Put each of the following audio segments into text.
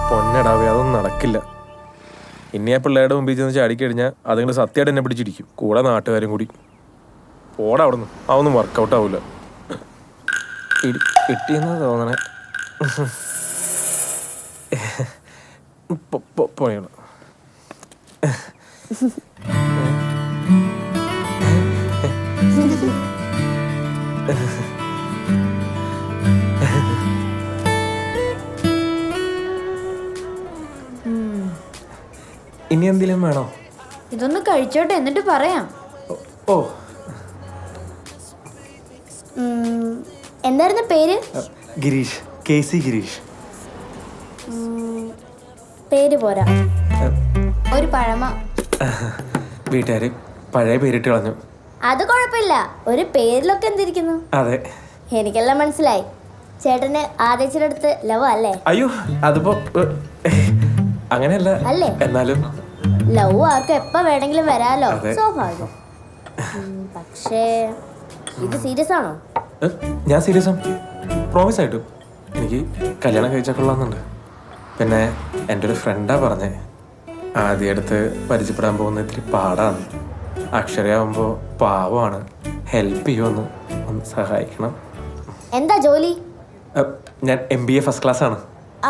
പൊന്നടാവേ, അതൊന്നും നടക്കില്ല. ഇനി ആ പിള്ളേരുടെ മുമ്പിൽ ചെന്ന് ചാടിക്കഴിഞ്ഞാൽ അതുങ്ങൾ സത്യമായിട്ട് എന്നെ പിടിച്ചിരിക്കും, കൂടെ നാട്ടുകാരും കൂടി. പോടാ അവിടുന്ന്, അതൊന്നും വർക്കൗട്ട് ആവില്ല. കിട്ടിയെന്നാ തോന്നണേ. പോയാണ്. ഇനി എന്തെങ്കിലും വേണോ? ഇതൊന്ന് കഴിച്ചോട്ടെ, എന്നിട്ട് പറയാം. ഓ, എന്തായിരുന്നു പേര്? ഗിരീഷ്, KC ഗിരീഷ്. പേര് പോരാ, ഒരു പഴമ. വീട്ടുകാര് പഴയ പേരിട്ട് കളഞ്ഞു. അത് കുഴപ്പമില്ല, ഒരു പേരിലൊക്കെ എന്തിരിക്കുന്നു. അതെ, എനിക്കെല്ലാം മനസ്സിലായി. ചേട്ടന് ആദ്യച്ചിയുടെ അടുത്ത് ലവ് അല്ലേ? അയ്യോ, അതിപ്പോ അങ്ങനെയല്ല. അല്ലേ? എന്നാലും ലവ് ആർക്ക് എപ്പ വേണമെങ്കിലും വരാലോ, സ്വാഭാവികം. പക്ഷേ ഇത് സീരിയസ് ആണോ? ഞാൻ സീരിയസ് ആണ്, പ്രോമിസ് ആയിട്ടും. എനിക്ക് കല്യാണം കഴിച്ചാൽ കൊള്ളാമെന്നുണ്ട്. പിന്നെ എൻ്റെ ഒരു ഫ്രണ്ടാ പറഞ്ഞേ, ആദ്യടുത്ത് പരിചയപ്പെടാൻ പോകുന്ന ഇത്തിരി പാടാണ്. അക്ഷരയാവുമ്പോൾ പാവമാണ്, ഹെൽപ്പ് ചെയ്യുമെന്ന് ഒന്ന് സഹായിക്കണം. എന്താ ജോലി? ഞാൻ MBA ഫസ്റ്റ് ക്ലാസ് ആണ്.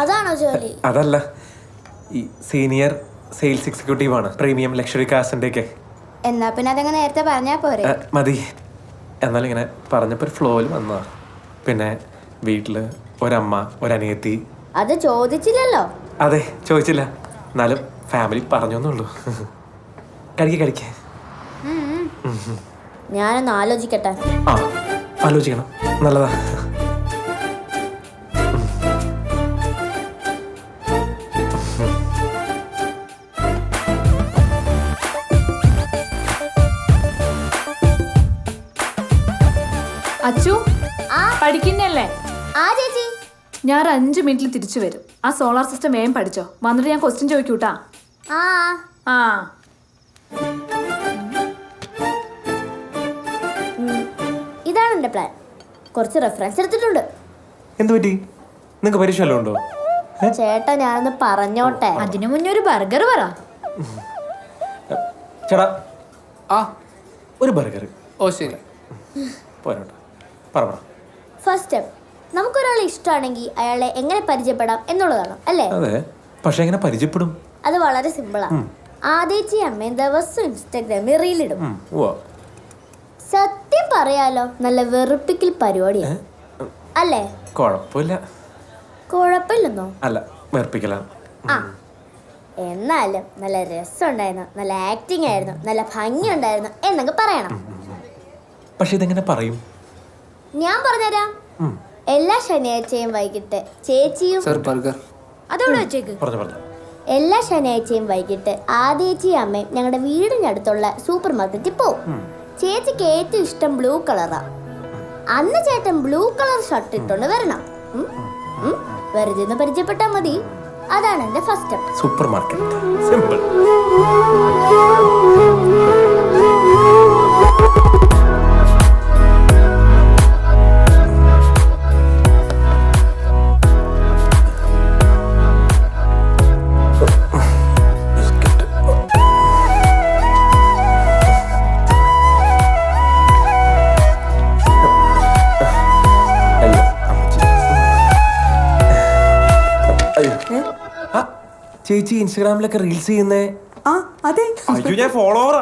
അതാണോ ജോലി? അതല്ല, ഈ സീനിയർ സെയിൽസ് എക്സിക്യൂട്ടീവ് ആണ്, പ്രീമിയം ലക്ഷറി കാസിൻ്റെ ഒക്കെ. എന്നാ പിന്നെ അതങ്ങ് നേരത്തെ പറഞ്ഞാ പോരെ? മതി. എന്നാലും ഇങ്ങനെ പറഞ്ഞപ്പോൾ ഒരു ഫ്ലോയിൽ വന്നതാ. പിന്നെ വീട്ടിൽ ഒരമ്മ, ഒരനിയത്തി. അത് ചോദിച്ചില്ലല്ലോ. അതെ, ചോദിച്ചില്ല. എന്നാലും ഫാമിലി പറഞ്ഞോന്നുള്ളൂ. കഴിക്കേ. ഞാനൊന്ന് ആലോചിക്കട്ടെ. ആ, ആലോചിക്കണം, നല്ലതാ. അച്ചു, പഠിക്കുന്നല്ലേ? ആ ചേച്ചി, ഞാൻ 5 മിനിറ്റിൽ തിരിച്ചു വരും. ആ സോളാർ സിസ്റ്റം വേഗം പഠിച്ചോ, വന്നിട്ട് ഞാൻ ക്വസ്റ്റ്യൻ ചോദിക്കൂട്ടാ. ആ ഇതാണ് എന്റെ പ്ലാൻ. കുറച്ച് റെഫറൻസ് എടുത്തിട്ടുണ്ട്. എന്ത് പറ്റി? നിങ്ങൾക്ക് പരീക്ഷ വല്ലതും ഉണ്ടോ? ചേട്ടാ, ഞാനൊന്ന് പറഞ്ഞോട്ടെ. അതിനു മുന്നേ ഒരു ബർഗർ പറ. ചേട്ടാ, ഒരു ബർഗർ. ഓ ശരി, പോരാട്ടോ, പറ. ഫസ്റ്റ് സ്റ്റെപ്പ്, നമുക്കൊരാളെ ഇഷ്ടമാണെങ്കിൽ അയാളെ എങ്ങനെ പരിചയപ്പെടാം എന്നുള്ളതാണ്, അല്ലേ? അതെ, പക്ഷെ എങ്ങനെ പരിചയപ്പെടും? അത് വളരെ സിമ്പിളാണ്. ആദ്യത്തെ അമ്മയും ദിവസം ഇൻസ്റ്റാഗ്രാമിൽ റീലിടും. സത്യം പറയാലോ, നല്ല വെറുപ്പിക്കൽ പരിപാടിയാണ്, അല്ലേ? കുഴപ്പമില്ലെന്നോ? അല്ല, വെറുപ്പിക്കലാണ്. ആ, എന്നാലും നല്ല രസമുണ്ടായിരുന്നു, നല്ല ആക്ടിങ് ആയിരുന്നു, നല്ല ഭംഗി ഉണ്ടായിരുന്നു എന്നൊക്കെ പറയണം. പക്ഷെ ഇതെങ്ങനെ പറയും? ഞാൻ പറഞ്ഞുതരാം. എല്ലാ ശനിയാഴ്ചയും വൈകിട്ട് ചേച്ചിയും അതോടെ വെച്ചേക്ക്. എല്ലാ ശനിയാഴ്ചയും വൈകിട്ട് ആദ്യേച്ചിയും അമ്മയും ഞങ്ങളുടെ വീടിനടുത്തുള്ള സൂപ്പർ മാർക്കറ്റിൽ പോവും. ചേച്ചിക്ക് ഏറ്റവും ഇഷ്ടം ബ്ലൂ കളറാ. അന്ന് ചേട്ടൻ ബ്ലൂ കളർ ഷർട്ട് ഇട്ടോണ്ട് വരണം. വെറുതെ ഒന്ന് പരിചയപ്പെട്ടാൽ മതി. അതാണ് എന്റെ first step. Super market, simple. ചേച്ചി ഇൻസ്റ്റാഗ്രാമിലൊക്കെ റീൽസ് ചെയ്യുന്നേ? അതെ. അയ്യോ, ഞാൻ ഫോളോവറാ.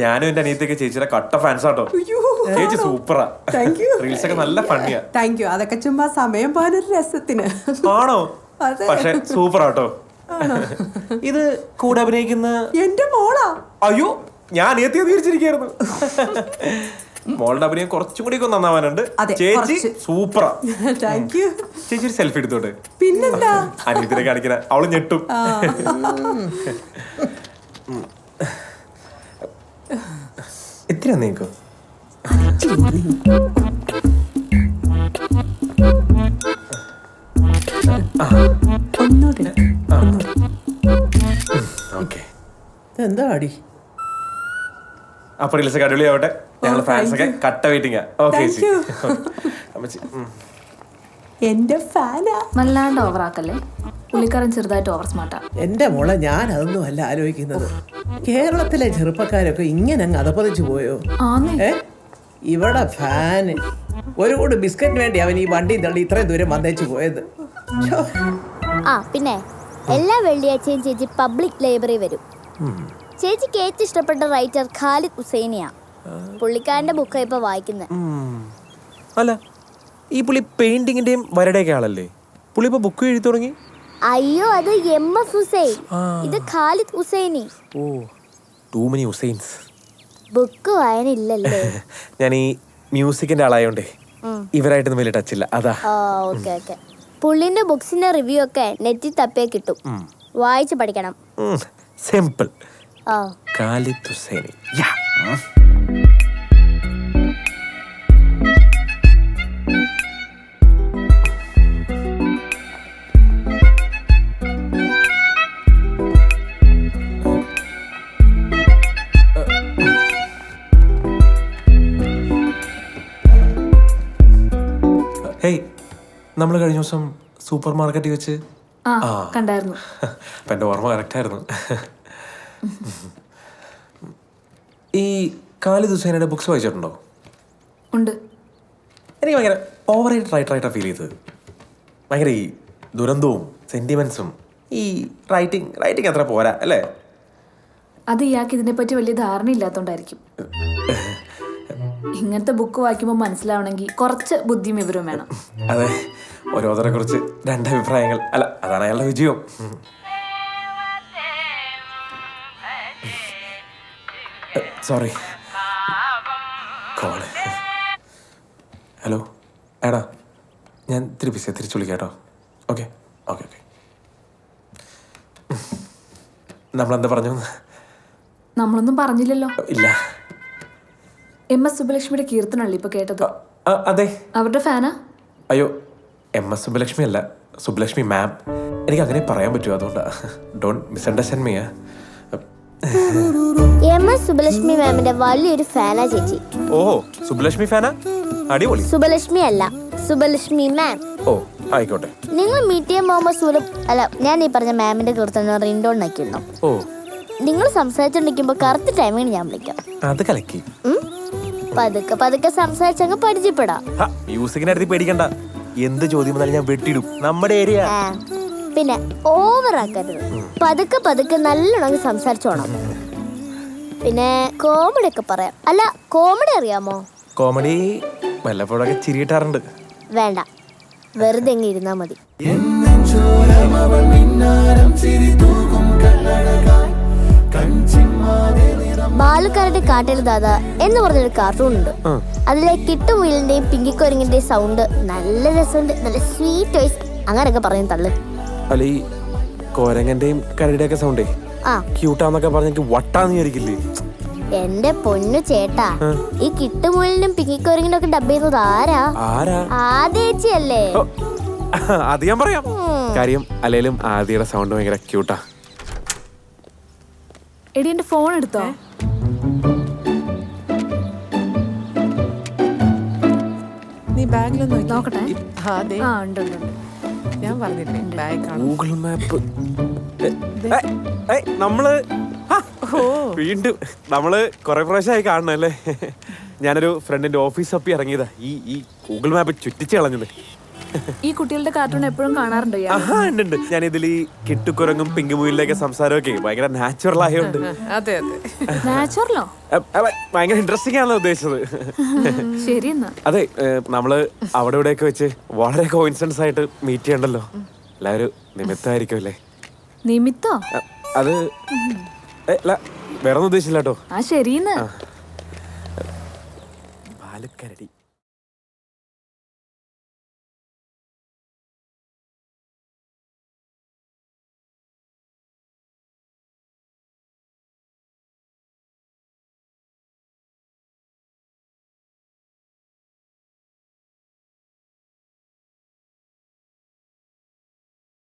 ഞാനും എന്റെ അനിയത്തൊക്കെ ചേച്ചിയുടെ കട്ട ഫാൻസ് ആട്ടോ. ചേച്ചി സൂപ്പറാ. റീൽസ് ഒക്കെ നല്ല ഫണ്ണിയാ. Thank you. അതൊക്കെ ചുമ്മാ സമയം പോകാനൊരു രസത്തിന്. ആണോ? പക്ഷെ സൂപ്പറാട്ടോ. ഇത് കൂടെ അഭിനയിക്കുന്ന എന്റെ മോളാ. അയ്യോ, ഞാൻ അനിയത്തിയെ തീർച്ചിരിക്കായിരുന്നു. മോളുടെ അഭിനയം കുറച്ചും കൂടി ഒക്കെ നന്നാവാനുണ്ട്. ചേച്ചി സൂപ്പറാ. Thank you. ചേച്ചി ഒരു സെൽഫി എടുത്തോട്ടെ. പിന്നെന്താ? അനിയത്തിനെ കാണിക്കണ, അവള് ഞെട്ടും. എത്ര നീക്കോ? എന്താ അടി? അപ്പൊ റീൽസ് അടിപൊളിയാവട്ടെ. ഞങ്ങൾ ഫാൻസ് ഒക്കെ കട്ട വെയിറ്റിംഗാ. ഓക്കെ. എന്റെ ഫാനാ. വല്ലാണ്ട് ഓവറാക്കല്ലേ. പുള്ളിക്കാരൻ ചെറുതായിട്ട് ഓവർ സ്മാർട്ടാ. എന്റെ മോളെ, ഞാൻ അതൊന്നും അല്ല ആലോചിക്കുന്നത്. കേരളത്തിലെ ചെറുപ്പക്കാരൊക്കെ ഇങ്ങനെ അങ്ങ് അതപ്പതിച്ചു പോയോ? ആന്നേ. ഇവിടെ ഫാന് ഒരു കൂട് ബിസ്ക്കറ്റിന് വേണ്ടി അവൻ ഈ വണ്ടി തള്ളി ഇത്രയും ദൂരം വന്നേച്ചു പോയത്. ഛോ. ആ പിന്നെ എല്ലാ വെള്ളിയാഴ്ചയും ചേച്ചി പബ്ലിക് ലൈബ്രറി വരും. ചേച്ചിക്ക് ഏറ്റവും ഇഷ്ടപ്പെട്ട റൈറ്റർ ഖാലിദ് ഹുസൈനിയാ. പുള്ളിക്കാരന്റെ ബുക്കാണ് ഇപ്പൊ വായിക്കുന്നത്. അല്ല, ഈ പുള്ളി പെയിന്റിങ്ങിന്റെയും വരയുടെയൊക്കെ ആളല്ലേ? പുള്ളി ഇപ്പൊ ബുക്ക് എഴുതി തുടങ്ങി? അയ്യോ, അത് എം.എഫ്. ഹുസൈൻ. ഇത് Khaled Hosseini. Oh, too many Husains. Book വായനയില്ലല്ലേ? ഞാൻ ഈ മ്യൂസിക്കിന്റെ ആളായോണ്ടേ ഇവരായിട്ടൊന്നും വലിയ ടച്ചില്ല, അതാ. Okay okay. പുള്ളിന്റെ ബുക്സിന്റെ റിവ്യൂ ഒക്കെ നെറ്റിൽ തപ്പിയാ കിട്ടും. വായിച്ച് പഠിക്കണം. സിമ്പിൾ. ആ, ഖാലിദ് ഹുസൈനി. ഹേയ്, നമ്മൾ കഴിഞ്ഞ ദിവസം സൂപ്പർ മാർക്കറ്റിൽ വെച്ച് കണ്ടായിരുന്നു. അപ്പം എൻ്റെ ഓർമ്മ കറക്റ്റായിരുന്നു. ഈ ഖാലിദ് ഹുസൈനയുടെ ബുക്സ് വായിച്ചിട്ടുണ്ടോ? ഉണ്ട്. എനിക്ക് ഭയങ്കര ഓവറായിട്ട് റൈറ്ററായിട്ടാണ് ഫീൽ ചെയ്തത്. ഭയങ്കര ഈ ദുരന്തവും സെൻറ്റിമെൻസും ഈ റൈറ്റിംഗ് അത്ര പോരാ അല്ലേ? അത് ഇയാൾക്ക് ഇതിനെപ്പറ്റി വലിയ ധാരണ ഇല്ലാത്തോണ്ടായിരിക്കും. ഇങ്ങനത്തെ ബുക്ക് വായിക്കുമ്പോൾ മനസ്സിലാവണമെങ്കിൽ കുറച്ച് ബുദ്ധിയും വിവരവും വേണം. അതെ, ഓരോരുത്തരെ കുറിച്ച് രണ്ടഭിപ്രായങ്ങൾ. അല്ല, അതാണ് അയാളുടെ വിജയം. Sorry, call. ഹലോ എടാ, ഞാൻ തിരിച്ചു വിളിക്കാം കേട്ടോ. Okay okay okay. നമ്മളെന്താ പറഞ്ഞു? നമ്മളൊന്നും പറഞ്ഞില്ലല്ലോ. ഇല്ല. എം.എസ്. സുബ്ബലക്ഷ്മിയുടെ കീർത്തനല്ലേ ഇപ്പൊ കേട്ടത്? അതെ. അവരുടെ ഫാനാ? അയ്യോ, എം.എസ്. സുബ്ബലക്ഷ്മി അല്ല, സുബ്ബലക്ഷ്മി മാം. എനിക്ക് അങ്ങനെ പറയാൻ പറ്റുമോ? അതുകൊണ്ടാ. Don't misunderstand me. M S. Subbulakshmi മാമിന്റെ വലിയൊരു ഫാനാ ചേച്ചി. ഓഹോ, സുബ്ബലക്ഷ്മി ഫാനാ? അടിപൊളി. സുബ്ബലക്ഷ്മി അല്ല, സുബ്ബലക്ഷ്മി മാം. ഓ, ആയിക്കോട്ടെ. നിങ്ങൾ മീറ്റ് ചെയ്യാൻ പോകുമ്പോൾ ഞാൻ ഈ പറഞ്ഞ മാമിന്റെ കീർത്തനം റിൻഡോൺ ആക്കിയിരുന്നു. ഓ, നിങ്ങൾ സംസാരിച്ചോണ്ടിരിക്കുമ്പോ കറക്റ്റ് ടൈമിന് ഞാൻ വിളിക്കാം. അത് കലക്കി. പതുക്കെ പതുക്കെ സംസാരിച്ചങ്ങ് പരിചയപ്പെടാം. മ്യൂസിക്കിന്റെ അടുത്ത് പേടിക്കണ്ട. എന്ത് ചോദ്യം വന്നാലും ഞാൻ വെട്ടിയിടും. നമ്മുടെ ഏരിയ. പിന്നെ ഓവർ ആക്കരുത്. പതുക്കെ പതുക്കെ നല്ലോണം സംസാരിച്ചോണം. പിന്നെ കോമഡി ഒക്കെ പറയാം. അല്ല, കോമഡി അറിയാമോ? കോമഡി വല്ലപ്പോഴൊക്കെ ചിരിയിട്ടാറുണ്ട്. വേണ്ട, വെറുതെ എങ്ങ് ഇരുന്നാ മതി. ബാലുക്കാരുടെ കാട്ടിൽ ദാദ എന്ന് പറഞ്ഞൊരു കാർട്ടൂൺ ഉണ്ട്. അതിലെ കിട്ടുമുയിലിന്റെയും പിങ്കിക്കൊരങ്ങിന്റെയും സൗണ്ട് നല്ല രസമുണ്ട്. നല്ല സ്വീറ്റ് വോയിസ് അങ്ങനെയൊക്കെ പറയുന്ന തള്ളു. അല്ല, ഈ കോരങ്ങന്റെയും കരടിയുടെയൊക്കെ സൗണ്ടേ ക്യൂട്ടാന്നൊക്കെ പറഞ്ഞെനിക്ക് വട്ടാന്ന് വിചാരിക്കില്ലേ? എന്റെ പൊന്നു ചേട്ടാ, ഈ കിട്ടുമുയിലിനും പിങ്കിക്കൊരങ്ങിനും ഒക്കെ ഡബ് ചെയ്യുന്നത് ആരാ? ആദ്യേച്ചിയല്ലേ? അത് ഞാൻ പറയാം. കാര്യം അല്ലേലും ആദ്യയുടെ സൗണ്ട് ഭയങ്കര ക്യൂട്ടാ. എടി, എന്റെ ഫോൺ എടുത്തോ? നീ ബാഗിലൊന്നും നോക്കട്ടെ. അതെ, ഉണ്ട്. ഞാൻ പറഞ്ഞില്ലേ ബാഗ് കാണും. Google map. വീണ്ടും നമ്മള് കൊറേ പ്രാവശ്യമായി കാണണല്ലേ. ഞാനൊരു ഫ്രണ്ടിന്റെ ഓഫീസ് തപ്പി ഇറങ്ങിയതാ. ഈ ഗൂഗിൾ മാപ്പ് ചുറ്റിച്ച് കളഞ്ഞത്. ഈ കുട്ടികളുടെ കാർട്ടൂൺ എപ്പോഴും കാണാറുണ്ടോ? ഉണ്ട്. ഞാൻ ഇതിൽ ഈ കിട്ടുക്കുരങ്ങും പിങ്കുമുയിലൊക്കെ സംസാരമൊക്കെ ഭയങ്കര നാച്ചുറൽ ആയതുകൊണ്ട്. അതെ അതെ, നാച്ചുറലോ? ഭയങ്കര ഇൻട്രസ്റ്റിംഗ് ആണല്ലോ ഉദ്ദേശിച്ചത്. ശരി എന്നാ. അതെ, നമ്മള് അവിടെ ഇവിടെയൊക്കെ വെച്ച് വളരെ കോയിൻസിഡൻസ് ആയിട്ട് മീറ്റ് ചെയ്യണ്ടല്ലോ. എല്ലാവരും നിമിത്തമായിരിക്കും അല്ലേ? നിമിത്തോ? അത് വേറെ ഒന്നും ഉദ്ദേശിച്ചില്ല കേട്ടോ. ശരിയെന്ന്. ബാലുക്കരടി.